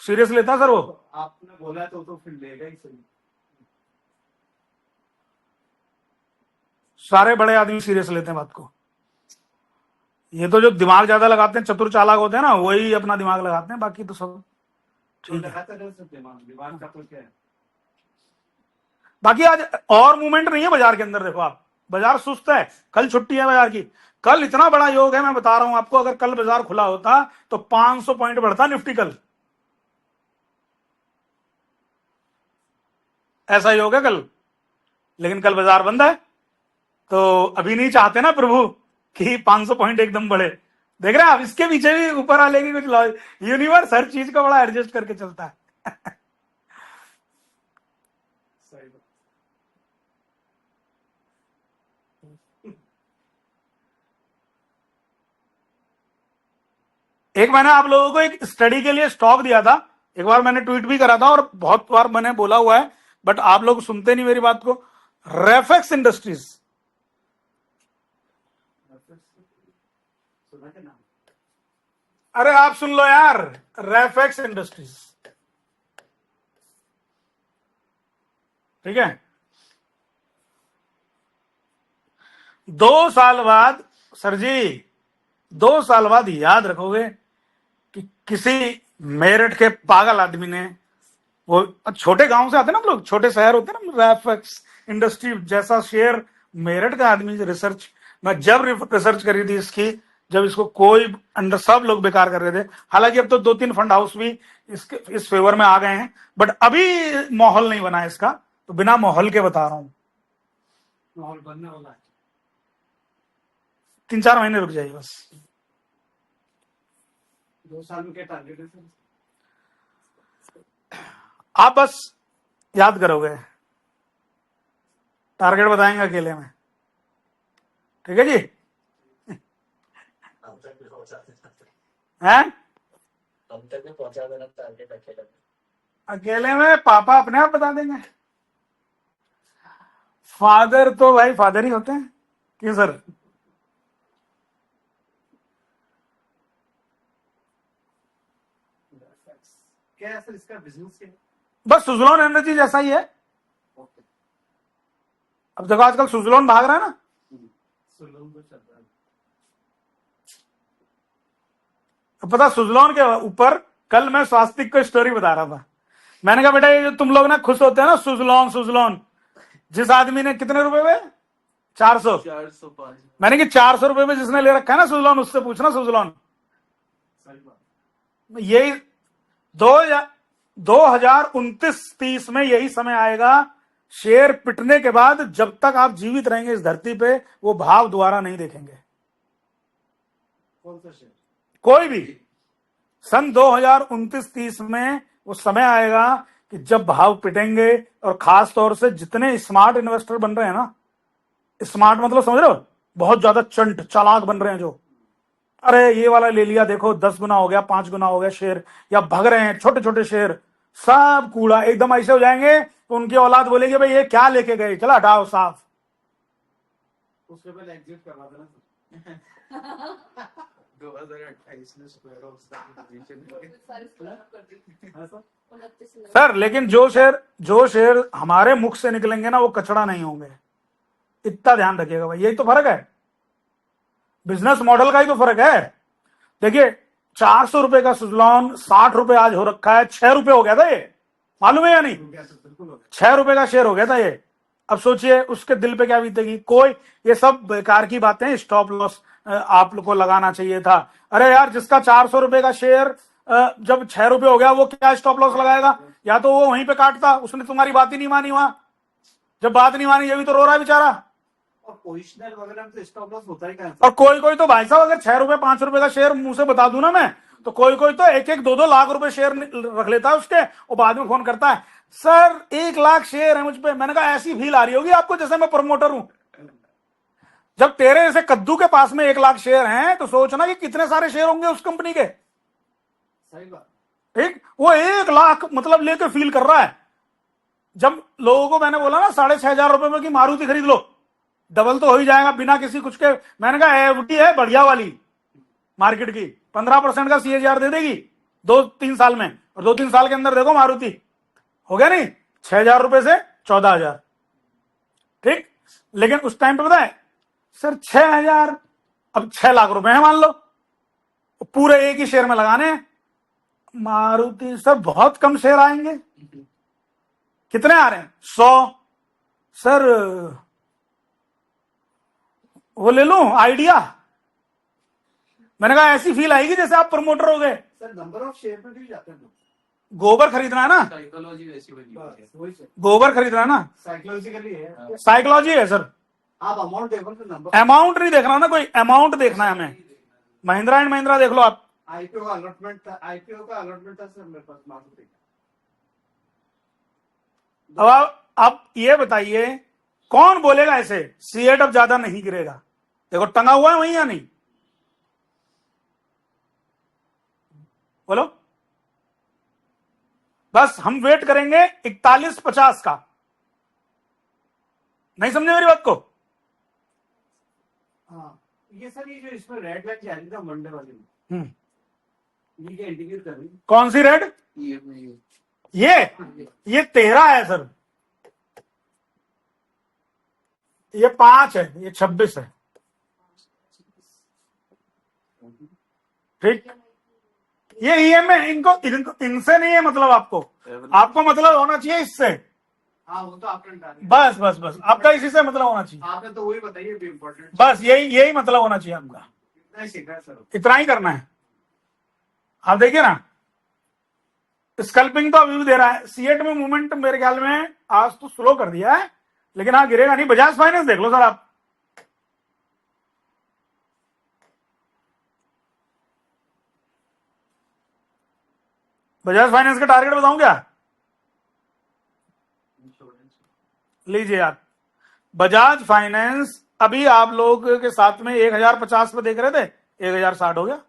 सीरियस लेता सर वो। आपने बोला तो फिर लेगा ही सही। सारे बड़े आदमी सीरियस लेते हैं बात को, ये तो जो दिमाग ज्यादा लगाते हैं, चतुर चालाक होते हैं ना, वही अपना दिमाग लगाते हैं, बाकी तो सब ठीक है। दिमाग का तो क्या है। बाकी आज और मूवमेंट नहीं है बाजार के अंदर, देखो आप, बाजार सुस्त है, कल छुट्टी है बाजार की। कल इतना बड़ा योग है, मैं बता रहा हूं आपको, अगर कल बाजार खुला होता तो 500 पॉइंट बढ़ता निफ्टी कल, ऐसा योग है कल। लेकिन कल बाजार बंद है, तो अभी नहीं चाहते ना प्रभु कि 500 पॉइंट एकदम बढ़े। देख रहे हैं आप, इसके पीछे भी ऊपर वाले की कुछ यूनिवर्स हर चीज को बड़ा एडजस्ट करके चलता है। सही बात। एक मैंने आप लोगों को एक स्टडी के लिए स्टॉक दिया था, एक बार मैंने ट्वीट भी करा था और बहुत बार मैंने बोला हुआ है, बट आप लोग सुनते नहीं मेरी बात को। रेफेक्स इंडस्ट्रीज, सुना के नाम। अरे आप सुन लो यार, रेफेक्स इंडस्ट्रीज, ठीक है। 2 साल बाद सर जी, 2 साल बाद याद रखोगे कि किसी मेरठ के पागल आदमी ने, वो छोटे गांव से आते ना हम लोग, छोटे शहर होते ना, रेफेक्स इंडस्ट्री जैसा शेयर, मेरठ का आदमी रिसर्च, मैं जब रिसर्च करी थी इसकी, जब इसको कोई अंडर सब लोग बेकार कर रहे थे, हालांकि अब तो 2-3 फंड हाउस भी इसके इस फेवर में आ गए हैं, बट अभी माहौल नहीं बना है इसका, तो बिना माहौल के बता रहा हूं। माहौल बनने वाला है। 3-4 महीने रुक जाइए बस। 2 साल में क्या टारगेट है सर? आप बस याद करोगे, टारगेट बताएंगे अकेले में, ठीक है जी। हम तक भी पहुंचा देना, हैं हम तक भी पहुंचा देना टारगेट अकेले में। अकेले में पापा अपने आप बता देंगे, फादर तो भाई फादर ही होते हैं। क्यों सर? क्या है सर इसका बिजनेस क्या है? बस सुजलॉन एनर्जी जैसा ही है। ओके। अब देखो आजकल सुजलॉन भाग रहा है ना, सुलून तो चल रहा है। अब पता सुजलॉन के ऊपर कल मैं स्वास्तिक को स्टोरी बता रहा था, मैंने कहा बेटा ये जो तुम लोग ना खुश होते हैं ना, सुजलॉन सुजलॉन, जिस आदमी ने कितने रुपए में 400, मैंने कि 400 रुपए में जिसने ले रखा है ना सुजलॉन, उससे पूछना सुजलॉन। सही बात। यही 2029-30 में यही समय आएगा, शेयर पिटने के बाद जब तक आप जीवित रहेंगे इस धरती पे, वो भाव दोबारा नहीं देखेंगे कौन सा शेयर? कोई भी। सन 2029-30 में वो समय आएगा कि जब भाव पिटेंगे, और खास तौर से जितने स्मार्ट इन्वेस्टर बन रहे हैं ना, स्मार्ट मतलब समझ रहे हो, बहुत ज्यादा चंट चालाक बन रहे हैं जो, अरे ये वाला ले लिया देखो 10 गुना हो गया, 5 गुना हो गया शेयर, या भग रहे हैं छोटे छोटे शेयर, सब कूड़ा एकदम ऐसे हो जाएंगे तो उनकी औलाद बोलेगी भाई ये क्या लेके गए, चला हटाओ साफ। उसके पहले एग्जिट करवा देना सर। 2028 में स्क्वायर ऑफ सारी स्क्रैप कर दी। हाँ सर। 29 लाख। सर लेकिन जो शेयर हमारे मुख से निकलेंगे ना, वो कचड़ा नहीं होंगे, इतना ध्यान रखिएगा भाई, यही तो फर्क है, बिजनेस मॉडल का ही तो फर्क है। देखिए 400 रुपए का सुजलॉन 60 रुपए आज हो रखा है, 6 रुपए हो गया था ये, मालूम है या नहीं? हो गया सर, बिल्कुल हो गया। 6 रुपए का शेयर हो गया था ये। अब सोचिए उसके दिल पे क्या बीतेगी। कोई, ये सब बेकार की बातें, स्टॉप लॉस आप लोग को लगाना चाहिए था। अरे यार जिसका 400 रुपए का शेयर जब 6 रुपए हो गया, वो क्या स्टॉप लॉस लगाएगा? या तो वो वहीं पे काटता, उसने तुम्हारी बात ही नहीं मानी वहां, जब बात नहीं मानी ये भी तो रो रहा है बेचारा। और पोजिशनल वगैरह में तो स्टॉप लॉस होता ही कहाँ है? और कोई तो भाई साहब, अगर 6 रुपए 5 रुपए का शेयर मुंह से बता दूं ना मैं, तो कोई तो 1-1 2-2 लाख रुपए शेयर रख लेता है उसके, और बाद में फोन करता है सर 1 लाख शेयर है मुझ पे। मैंने कहा ऐसी फील आ रही होगी आपको जैसे मैं प्रमोटर हूं। जब तेरे जैसे कद्दू के पास में 1 लाख शेयर हैं, तो सोचना कि कितने सारे शेयर होंगे उस कंपनी के। सही बात। ठीक, वो 1 लाख मतलब लेके फील कर रहा है। जब लोगों को मैंने बोला ना 6,500 रुपए की मारुति खरीद लो, डबल तो हो ही जाएगा बिना किसी कुछ के, मैंने कहा एफडी है बढ़िया वाली मार्केट की, 15% का CAGR दे देगी 2-3 साल में, और 2-3 साल के अंदर देखो मारुति हो गया नहीं 6,000 रुपए से 14,000। ठीक, लेकिन उस टाइम पे पता है सर 6,000, अब 6 लाख रुपए है मान लो, पूरे एक ही शेयर में लगाने हैं। मारुति सर बहुत कम शेयर आएंगे, कितने आ रहे हैं? 100। सर वो ले लूं आइडिया? मैंने कहा ऐसी फील आएगी जैसे आप प्रमोटर हो गए। सर नंबर ऑफ शेयर पे भी जाते हैं लोग। गोबर खरीदना है ना, साइकोलॉजी वैसी बनी हुई है। वही सर, गोबर खरीदना है ना, साइकोलॉजिकली है। साइकोलॉजी है सर। आप अमाउंट देखो तो नंबर अमाउंट नहीं देखना ना, कोई अमाउंट देखना है हमें। महिंद्रा एंड महिंद्रा देख लो आप। आईपीओ का अलॉटमेंट था, आईपीओ का अलॉटमेंट था सर मेरे पास मालूम नहीं। अब आप ये बताइए, कौन बोलेगा ऐसे सीएट अब ज्यादा नहीं गिरेगा? देखो टंगा हुआ है वहीं या नहीं, बोलो। बस हम वेट करेंगे 41.50 का। नहीं समझे मेरी बात को? हाँ ये सर, ये जो इसमें रेड लाइन जा रही था मंडे वाले में, ये क्या इंडिकेट कर रही है? कौन सी रेड? ये 13 है सर, ये 5 है, ये 26 है। ठीक, ये ईएमआई इनसे नहीं है मतलब, आपको मतलब होना चाहिए इससे। हाँ वो तो आपने डाली। बस बस बस आपका इसी से मतलब होना चाहिए। आपने तो वही बताइए भी इम्पोर्टेंट। बस यही मतलब होना चाहिए आपका। इतना ही सीखा है सर। इतना ही करना है। आप देखिए ना, स्कल्पिंग तो अभी भी दे रहा है। सीएट में मूवमेंट मेरे ख्याल में आज तो स्लो कर दिया है, लेकिन हाँ गिरेगा नहीं। बजाज फाइनेंस देख लो सर आप, बजाज फाइनेंस का टारगेट बताऊं क्या? लीजिए आप, बजाज फाइनेंस अभी आप लोग के साथ में 1050 पे देख रहे थे, 1060 हो गया।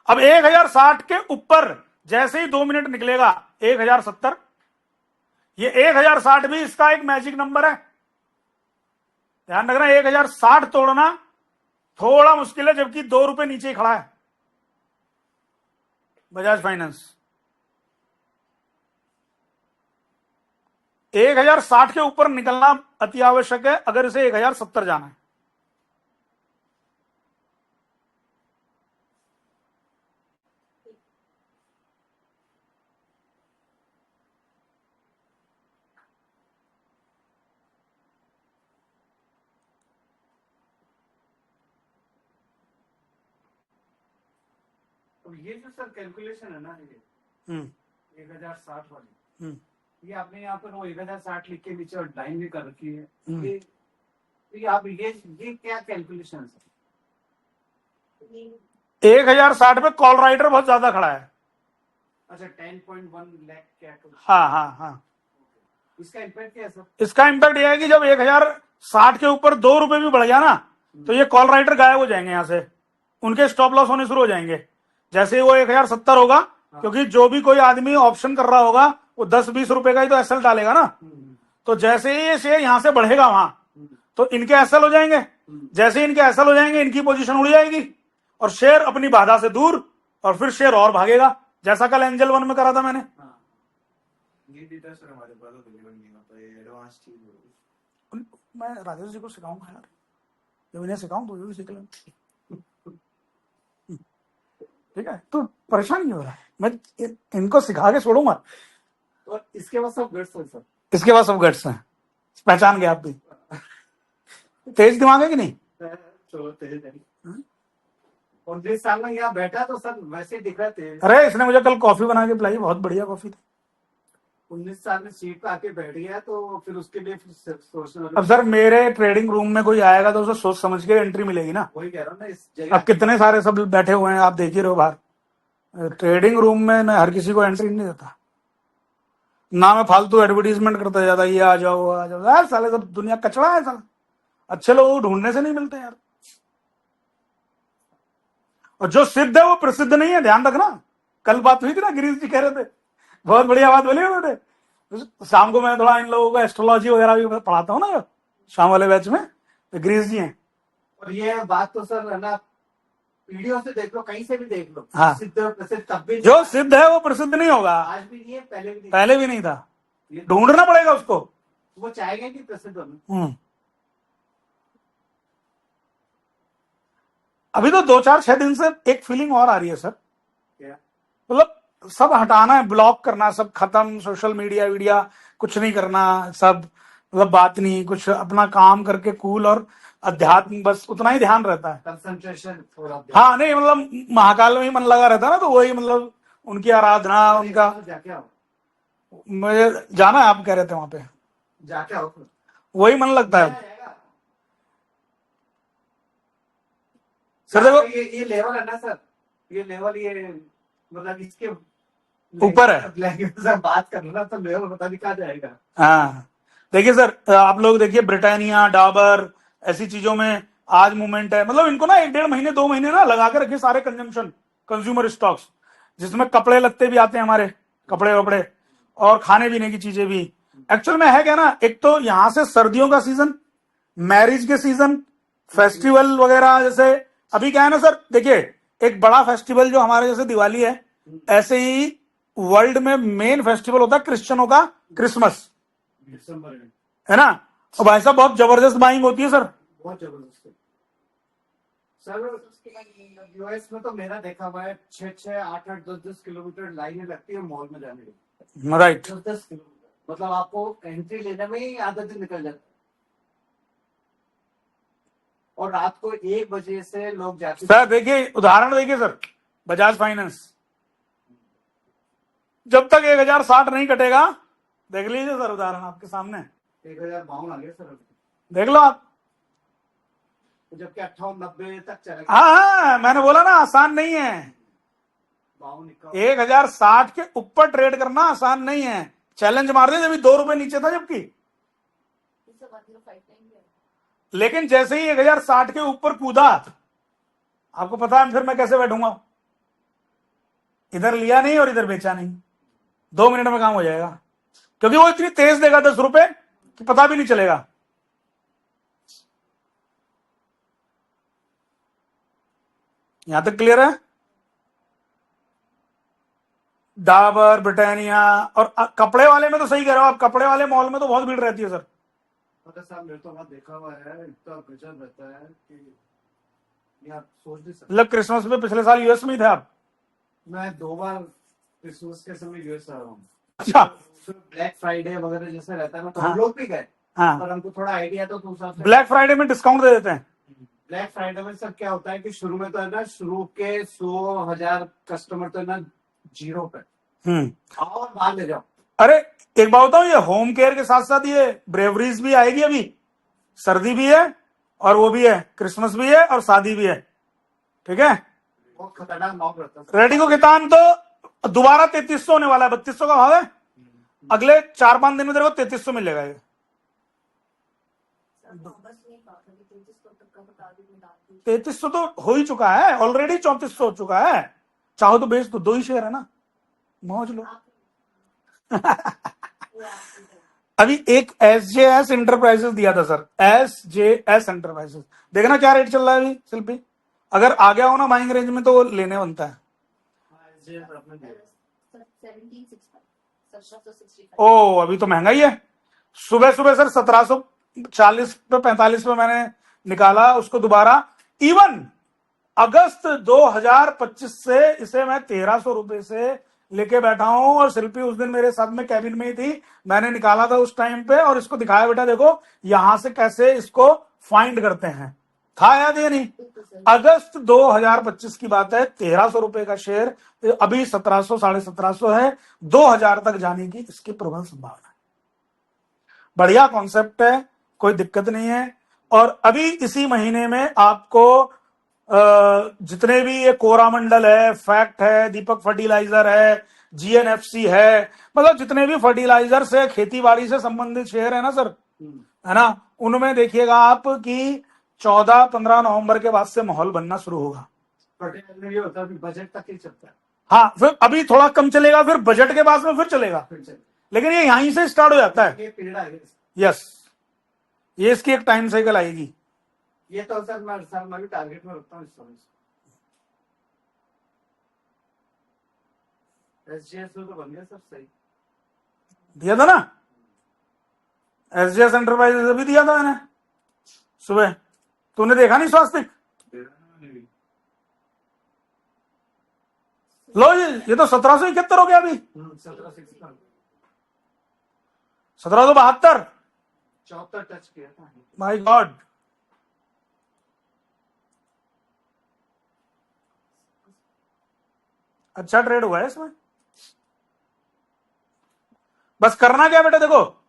अब 1060 के ऊपर जैसे ही 2 मिनट निकलेगा 1070। ये 1060 भी इसका एक मैजिक नंबर है, ध्यान रखना। 1060 तोड़ना थोड़ा मुश्किल है, जबकि 2 रुपए नीचे ही खड़ा है बजाज फाइनेंस। 1060 के ऊपर निकलना अति आवश्यक है अगर इसे 1070 जाना है। अब ये जो सर कैलकुलेशन है ना, ये 1060 वाली, ये आपने यहाँ पर वो 1060 लिख के नीचे और लाइन भी कर रखी है। ये आप ये क्या कैलकुलेशन है सर? 1060 पे कॉल राइटर बहुत ज्यादा खड़ा है। अच्छा 10.1 लाख क्या? हाँ। इसका इम्पैक्ट क्या है सर? इसका इम्पैक्ट यह है कि जब 1060 के ऊपर 2 रुपए भी बढ़ गया ना, तो ये कॉल राइटर गायब हो जाएंगे, यहां से उनके स्टॉप लॉस होने शुरू हो जाएंगे। जैसे ही वो 1070 होगा, क्योंकि जो भी कोई आदमी ऑप्शन कर रहा होगा वो 10-20 रुपए का ही तो एसएल डालेगा ना, तो जैसे ही ये शेयर यहां से बढ़ेगा वहां, तो इनके एसएल हो जाएंगे। जैसे ही इनके एसएल हो जाएंगे, इनकी पोजीशन उड़ जाएगी और शेयर अपनी बाधा से दूर, और फिर शेयर और भागेगा, जैसा कल एंजल 1 में करा था मैंने। ये डेटा सर हमारे पास अवेलेबल नहीं होता, ये एडवांस चीज। मैं राजेश जी को सिखाऊंगा यार, जब इन्हें सिखाऊं तो ये भी सीख लें। ठीक है, तो परेशान नहीं हो रहा है, मैं इनको सिखा के छोड़ूंगा। और इसके बाद सब गट्स है सर। इसके बाद सब गट्स हैं, पहचान गए आप भी। तेज दिमाग है कि नहीं? तो तेज है। और जिस साल में यहाँ बैठा तो सर वैसे दिख रहे थे। अरे इसने मुझे कल कॉफी बना के पिलाई, बहुत बढ़िया कॉफी थी। 19 साल में सीट पे आके बैठ गया, तो फिर उसके लिए सोचना। अब सर मेरे ट्रेडिंग रूम में कोई आएगा तो उसे सोच समझ के एंट्री मिलेगी ना। वही कह रहा हूँ ना, इस जगह अब कितने सारे सब बैठे हुए हैं, आप देख ही रहे हो बाहर। ट्रेडिंग रूम में मैं हर किसी को एंट्री नहीं देता ना, मैं फालतू एडवर्टीजमेंट करता जाता, ये आ जाओ आ जाओ। यार साले सब दुनिया कचड़ा है साला, अच्छे लोग ढूंढने से नहीं मिलते यार। और जो सिद्ध है वो प्रसिद्ध नहीं है, ध्यान रखना। कल बात हुई थी ना, गिरीश जी कह रहे थे, बहुत बढ़िया बात बोली उन्होंने। शाम को मैं थोड़ा इन लोगों को एस्ट्रोलॉजी वगैरह भी पढ़ाता हूँ ना शाम वाले बैच में, तो गिरीश जी हैं। और ये बात तो सर है ना, वीडियो से देख लो, कहीं से भी देख लो। हाँ। सिद्ध प्रसिद्ध तब भी जो सिद्ध है वो प्रसिद्ध नहीं होगा। आज भी नहीं है, पहले भी नहीं था, ढूंढना पड़ेगा उसको। वो चाहेगा कि प्रसिद्ध होना। अभी तो 2-4-6 दिन से एक फीलिंग और आ रही है सर, मतलब सब हटाना है, ब्लॉक करना, सब खत्म, सोशल मीडिया वीडिया कुछ नहीं करना, सब मतलब बात नहीं, कुछ अपना काम करके कूल और अध्यात्म, बस उतना ही ध्यान रहता है। कंसंट्रेशन थोड़ा। हाँ नहीं मतलब महाकाल में ही मन लगा रहता है ना, तो वही मतलब उनकी आराधना, उनका। जाके आओ, मुझे जाना है, आप कह रहे थे वहां पे जाके आओ, वही मन लगता है। सर देखो ये लेवल है ना सर, ये लेवल ये मतलब इसके ऊपर है। लैंग्वेज से बात कर रहा तो लेवल पता नहीं कहाँ जाएगा। हाँ देखिए सर, आप लोग देखिए ब्रिटानिया, डाबर, ऐसी चीजों में आज मूवमेंट है। मतलब इनको ना 1-1.5 महीने 2 महीने ना लगा के रखिए सारे कंज्यूमर स्टॉक्स, जिसमें कपड़े लगते भी आते हैं, हमारे कपड़े वपड़े और खाने पीने की चीजें भी। एक्चुअल में है क्या ना, एक तो यहां से सर्दियों का सीजन, मैरिज के सीजन, फेस्टिवल वगैरह, जैसे अभी क्या है ना सर, देखिए एक बड़ा फेस्टिवल जो हमारे जैसे दिवाली है, ऐसे ही वर्ल्ड में मेन फेस्टिवल होता है क्रिश्चियनों का क्रिसमस, दिसंबर में है ना। और भाई साहब बहुत जबरदस्त बाइंग होती है सर। बहुत जबरदस्त है सर। यूएस में तो मेरा देखा हुआ है 6-6, 8-8, 10-10 किलोमीटर लाइनें लगती है मॉल में जाने की। राइट। 10-10 किलोमीटर मतलब आपको एंट्री लेने में ही आधा दिन निकल जाता है। और रात को 1 बजे से लोग जाते सर देखिए उदाहरण देखिए सर, बजाज फाइनेंस, जब तक 1060 नहीं कटेगा, देख लीजिए सर उदाहरण आपके सामने, 1052 आ गया सर, देख लो आप। जबकि 58-90 तक चलेगा। हाँ मैंने बोला ना आसान नहीं है, 52-51 1060 के ऊपर ट्रेड करना आसान नहीं है। चैलेंज मार दे, जब 2 रुपए नीचे था जबकि, 1059 है। लेकिन जैसे ही 1060 के ऊपर कूदा, आपको पता है फिर मैं कैसे बैठूंगा, इधर लिया नहीं और इधर बेचा नहीं, 2 मिनट में काम हो जाएगा, क्योंकि वो इतनी तेज देगा 10 रुपए कि पता भी नहीं चलेगा। यहां तक क्लियर है। डाबर, ब्रिटानिया और कपड़े वाले में तो सही कह रहे हो आप, कपड़े वाले मॉल में तो बहुत भीड़ रहती है सर। पता साहब मेरे तो वहां देखा हुआ है, इतना गजब रहता है कि ये आप सोच नहीं सकते। मतलब क्रिसमस में पिछले साल यूएस में ही थे आप? मैं 2 बार क्रिसमस के समय यूएस आया हूँ। अच्छा। ब्लैक फ्राइडे वगैरह जैसे रहता है ना, तो हाँ। हम लोग भी गए, हाँ, पर हमको थोड़ा आइडिया तो उस हिसाब से। ब्लैक फ्राइडे में डिस्काउंट दे देते हैं। ब्लैक फ्राइडे में सर क्या होता है कि शुरू में तो है ना, शुरू के 100,000 कस्टमर तो है ना 0 पे, आओ और बाहर ले जाओ। अरे एक बात बताऊं, ये होम केयर के साथ साथ ये ब्रेवरीज भी आएगी अभी, सर्दी भी है और वो भी है, क्रिसमस भी है और शादी भी है, ठीक है। बहुत खतरनाक माहौल रहता है। रेडिको कितान तो दोबारा 3300 होने वाला है, 3200 का भाव है, अगले 4-5 दिन में तेरे को 3300 मिलेगा ये। सर, बस नहीं बात है, 3300 तक का बता दीजिए, डाल दीजिए। 3300 तो हो ही चुका है ऑलरेडी, 3400 हो चुका है। चाहो तो बेच दो, 2 ही शेयर है ना, मौज लो। वो आपकी तरफ। अभी एक SJS इंटरप्राइजेस दिया था सर, SJS इंटरप्राइजेस, देखना क्या रेट चल रहा है अभी शिल्पी, अगर आ गया हो ना बाइंग रेंज में तो वो लेने बनता है। ये आपने दिया। सर, 1765, 1765। ओ अभी तो महंगा ही है। सुबह सुबह सर 1740 पे 45 पे मैंने निकाला उसको दोबारा। इवन अगस्त 2025 से इसे मैं 1300 रुपए से लेके बैठा हूं, और शिल्पी उस दिन मेरे साथ में कैबिन में ही थी, मैंने निकाला था उस टाइम पे और इसको दिखाया, बेटा देखो यहां से कैसे इसको फाइंड करते हैं, था याद है नहीं। बिल्कुल सर। अगस्त 2025 की बात है, 1300 रुपए का शेयर, अभी 1700 1750 है, 2000 तक जाने की इसकी प्रबल संभावना है। बढ़िया कॉन्सेप्ट है, कोई दिक्कत नहीं है। और अभी इसी महीने में आपको जितने भी ये कोरामंडल है, फैक्ट है, दीपक फर्टिलाइजर है, GNFC है, मतलब जितने भी फर्टिलाइजर से खेती बाड़ी से संबंधित शेयर है ना सर, है ना, उनमें देखिएगा आप कि 14-15 नवंबर के बाद से माहौल बनना शुरू होगा। फर्टिलाइजर में ये होता है कि बजट तक ही चलता है, हाँ फिर अभी थोड़ा कम चलेगा, फिर बजट के बाद में फिर चलेगा, फिर चलता लेकिन ये यहीं से स्टार्ट हो जाता है। है। ये पीरियड आएगा। यस, ये इसकी एक टाइम साइकिल आएगी। ये तो सर मैं भी टारगेट में रखता हूँ इस समय से। SGS में तो बन गया सर सही। दिया था ना SJS एंटरप्राइजेस, अभी दिया था मैंने सुबह, तूने देखा नहीं स्वास्तिक? लो ये तो 1771 हो गया अभी, 1772। 74 टच किया था। माय गॉड, अच्छा ट्रेड हुआ है इसमें। बस करना क्या बेटा, देखो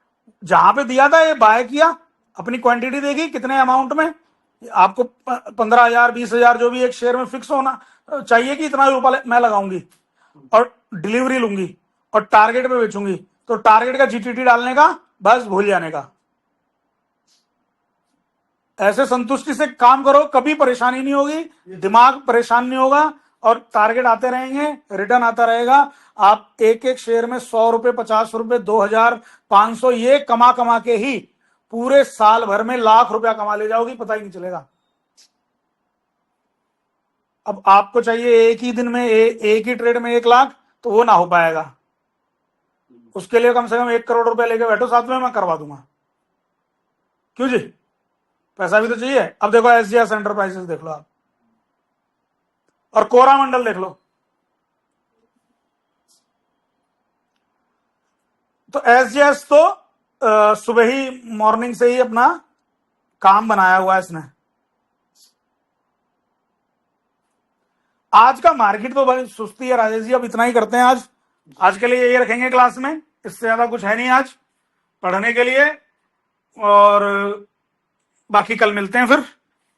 जहां पे दिया था ये बाय किया, अपनी क्वांटिटी देखी कितने अमाउंट में, आपको 15,000 20,000 जो भी एक शेयर में फिक्स होना चाहिए कि इतना रुपया मैं लगाऊंगी और डिलीवरी लूंगी और टारगेट पे बेचूंगी, तो टारगेट का जीटीटी डालने का, बस भूल जाने का। ऐसे संतुष्टि से काम करो, कभी परेशानी नहीं होगी, दिमाग परेशान नहीं होगा और टारगेट आते रहेंगे, रिटर्न आता रहेगा। आप एक एक शेयर में 100 रुपए, 50 रुपए, 2,000, 500 ये कमा के ही पूरे साल भर में लाख रुपया कमा ले जाओगी, पता ही नहीं चलेगा। अब आपको चाहिए एक ही दिन में एक ही ट्रेड में 1 लाख, तो वो ना हो पाएगा। उसके लिए कम से कम 1 करोड़ रुपया लेके बैठो, साथ में मैं करवा दूंगा। क्यों जी, पैसा भी तो चाहिए। अब देखो एसजीएस एंटरप्राइजेस देख लो आप, और कोरामंडल देख लो। तो एसजीएस तो सुबह ही मॉर्निंग से ही अपना काम बनाया हुआ है इसने। आज का मार्केट तो बड़ी सुस्ती है राजेश जी, अब इतना ही करते हैं आज के लिए यही रखेंगे क्लास में, इससे ज्यादा कुछ है नहीं आज पढ़ने के लिए, और बाकी कल मिलते हैं फिर।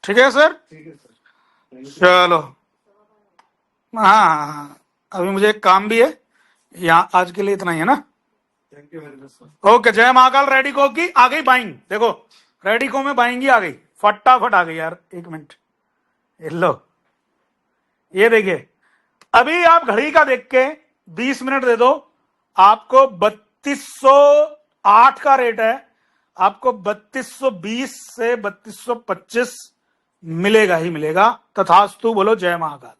ठीक है सर? ठीक है सर। चलो, हाँ, अभी मुझे एक काम भी है यहाँ, आज के लिए इतना ही है ना। Thank you very much sir. Okay, जय महाकाल। रेडिको की आ गई बाइंग, देखो रेडिको में बाइंग ही आ गई, फटाफट आ गई यार। 1 मिनट, ये लो, ये देखिए, अभी आप घड़ी का देख के 20 मिनट दे दो, आपको 3208 का रेट है, आपको 3220 से 3225 मिलेगा ही मिलेगा। तथास्तु बोलो जय महाकाल।